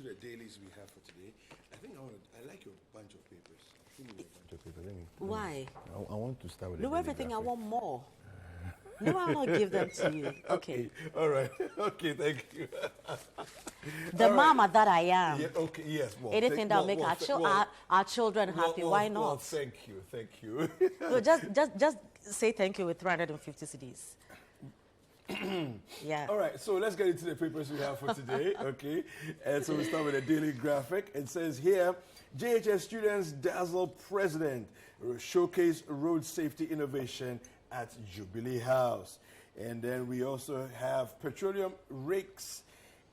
into the dailies we have for today. I like your bunch of papers. Give me your bunch of papers. Why? I want to start with Do everything. graphic. I want more. No, I'll not give them to you. Okay. All right. Okay, thank you. The mama that I am. Yeah, okay, yes. Well, anything that'll make our children happy, why not? Well, thank you. So just say thank you with 350 CDs. Yeah. All right, so let's get into the papers we have for today, okay? And so we start with a daily graphic. It says here, JHS students dazzle president, showcase road safety innovation at Jubilee House. And then we also have petroleum rakes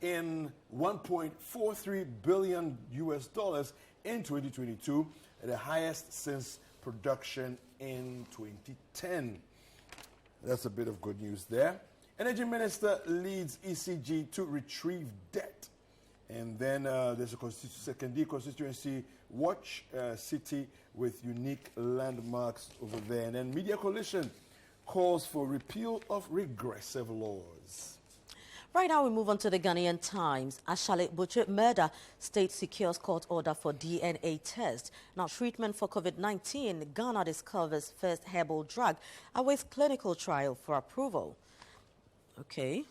in $1.43 billion US in 2022, the highest since production in 2010. That's a bit of good news there. Energy Minister leads ECG to retrieve debt. And then there's a second constituency watch Citi with unique landmarks over there. And then Media Coalition calls for repeal of regressive laws. Right now, we move on to the Ghanaian Times. Ashale Butcher murder, state secures court order for DNA test. Now, treatment for COVID-19, Ghana discovers first herbal drug, awaits clinical trial for approval. Okay.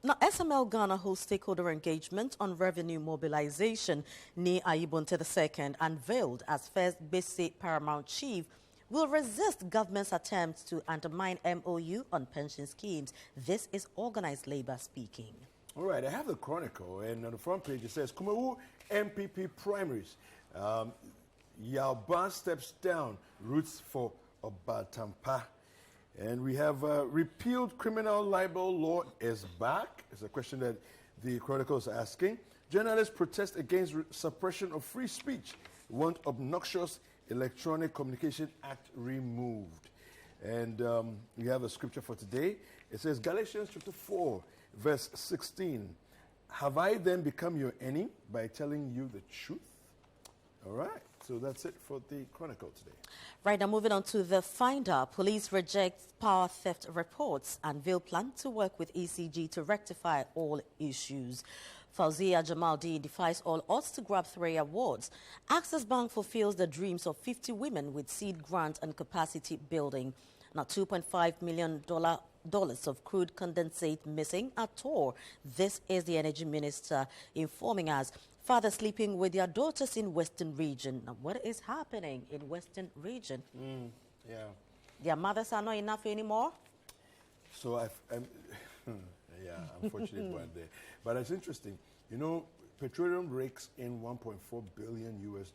Now, SML Ghana holds stakeholder engagement on revenue mobilization. Ni Ayibonte II unveiled as first basic paramount chief will resist government's attempts to undermine MOU on pension schemes. This is organized labor speaking. All right, I have the Chronicle, and on the front page it says, Kumawu MPP primaries. Yalban steps down, roots for Obatampa. And we have repealed criminal libel law is back. It's a question that the Chronicle is asking. Journalists protest against suppression of free speech, want obnoxious Electronic Communication Act removed. And we have a scripture for today. It says, Galatians chapter 4, verse 16. Have I then become your enemy by telling you the truth? All right. So that's it for the Chronicle today. Right, now moving on to the Finder. Police reject power theft reports and unveil plan to work with ECG to rectify all issues. Fauzia Jamaldeen defies all odds to grab 3 awards. Access Bank fulfills the dreams of 50 women with seed grant and capacity building. Now, $2.5 million of crude condensate missing at Tor. This is the Energy Minister informing us. Fathers sleeping with their daughters in Western Region. Now, what is happening in Western Region? Yeah. Their mothers are not enough anymore? So I'm yeah, unfortunate one there. But it's interesting. You know, petroleum rakes in $1.4 billion US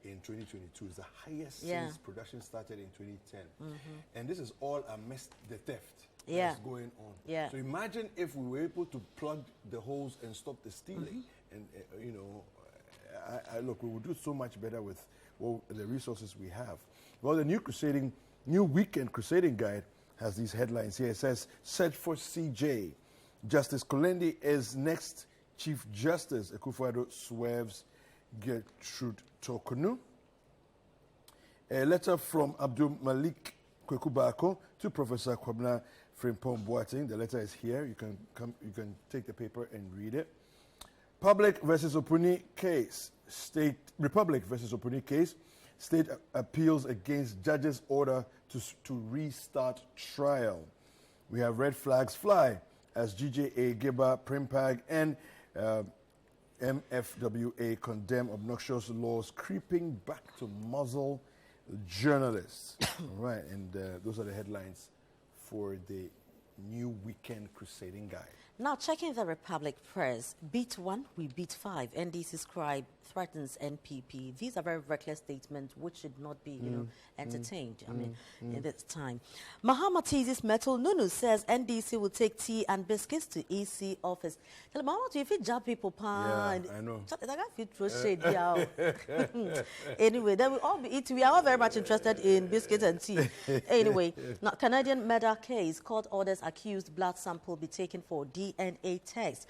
in 2022 is the highest since production started in 2010. And this is all amidst the theft that's going on. So imagine if we were able to plug the holes and stop the stealing. And, you know, look, we would do so much better with the resources we have. Well, the new weekend crusading guide has these headlines here. It says, search for CJ. Justice Kolendi is next Chief Justice. Akufo-Addo swerves Gertrude Tokunu. A letter from Abdul Malik Kwekubako to Professor Kwabna Frimpong Boateng. The letter is here. You can take the paper and read it. Republic versus Opuni case. State appeals against judge's order to restart trial. We have red flags fly as GJA, Giba, Primpag, and MFWA condemn obnoxious laws creeping back to muzzle journalists. All right, and those are the headlines for the new weekend crusading guide. Now, checking the Republic Press, beat 1, we beat 5. NDC scribe threatens NPP. These are very reckless statements which should not be, entertained. I mean, in this time. Mahama teases Metal Nunu says NDC will take tea and biscuits to EC office. Tell Mahama, if you job people, I know. Anyway, then we all be eating. We are all very much interested in biscuits and tea. Anyway, now Canadian murder case, court orders accused blood sample be taken for DNA test.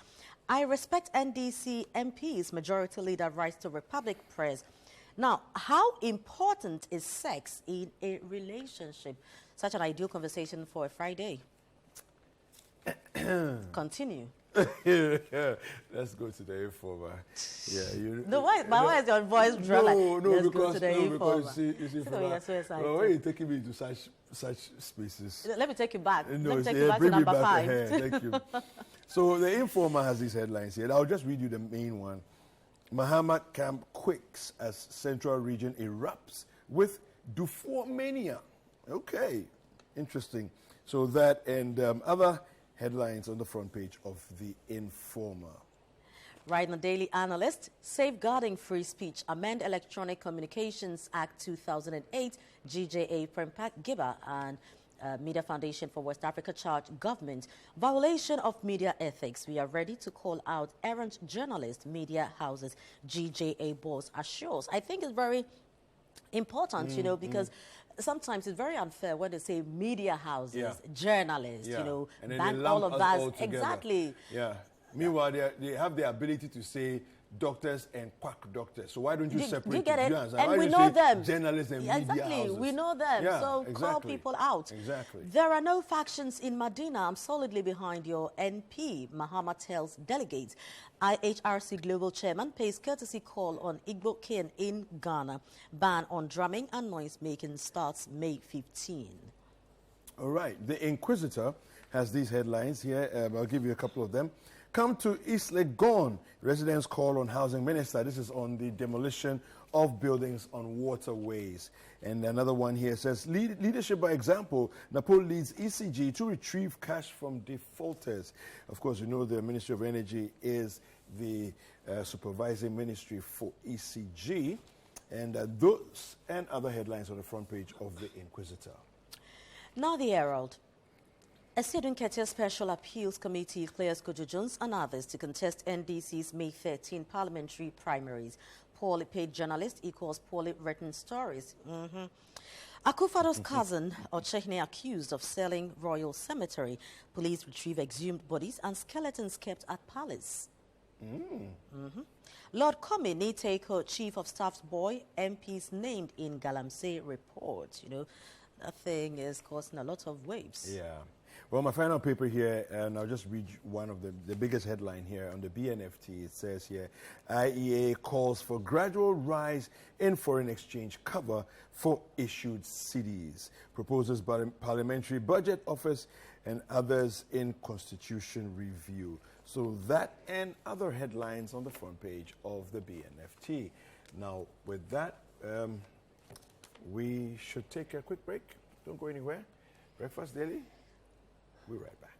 I respect NDC MP's majority leader writes to Republic Press. Now, how important is sex in a relationship? Such an ideal conversation for a Friday. Continue. Let's go to the Informer. Yeah, why is your voice dry? Let's go to the Informer. Because you see, when you're taking me into such spaces. Let me take you back. No, Let me take you back to bring me number back 5. ahead. Thank you. So the Informer has these headlines here. I'll just read you the main one. Mahama camp quakes as central region erupts with Dufour mania. Okay, interesting. So that and other headlines on the front page of the Informer. Right in the Daily Analyst, safeguarding free speech, amend Electronic Communications Act 2008, GJA Prempak Giba and Media Foundation for West Africa charge government violation of media ethics. We are ready to call out errant journalists, media houses, GJA boards assures. I think it's very important, you know, because sometimes it's very unfair when they say media houses, journalists, you know, and then ban they all lump of us that. all together. Exactly. Yeah. Meanwhile, they have the ability to say doctors and quack doctors. So why don't you separate? You get it? And we know them. Journalists and media exactly. houses. We know them. Yeah, so exactly. call people out. Exactly. There are no factions in Medina. I'm solidly behind your NP. Mahama tells delegates. IHRC Global Chairman pays courtesy call on Igbo Kin in Ghana. Ban on drumming and noise making starts May 15. All right. The Inquisitor has these headlines here. I'll give you a couple of them. Come to East Legon. Residents call on housing minister. This is on the demolition of buildings on waterways. And another one here says, leadership by example. Napoli leads ECG to retrieve cash from defaulters. Of course, you know the Ministry of Energy is the supervising ministry for ECG. And those and other headlines on the front page of the Inquisitor. Now the Herald. A Sidon Ketia Special Appeals Committee clears Kojo Jones and others to contest NDC's May 13 parliamentary primaries. Poorly paid journalist equals poorly written stories. Akufado's cousin, Ochehne, accused of selling Royal Cemetery. Police retrieve exhumed bodies and skeletons kept at palace. Lord Comey, Niteko, Chief of Staff's boy, MPs named in Galamsey report. You know, that thing is causing a lot of waves. Yeah. Well, my final paper here, and I'll just read one of the biggest headline here on the BNFT. It says here, IEA calls for gradual rise in foreign exchange cover for issued CDs. Proposes Parliamentary Budget Office and others in Constitution Review. So that and other headlines on the front page of the BNFT. Now, with that, we should take a quick break. Don't go anywhere. Breakfast Daily. We're right back.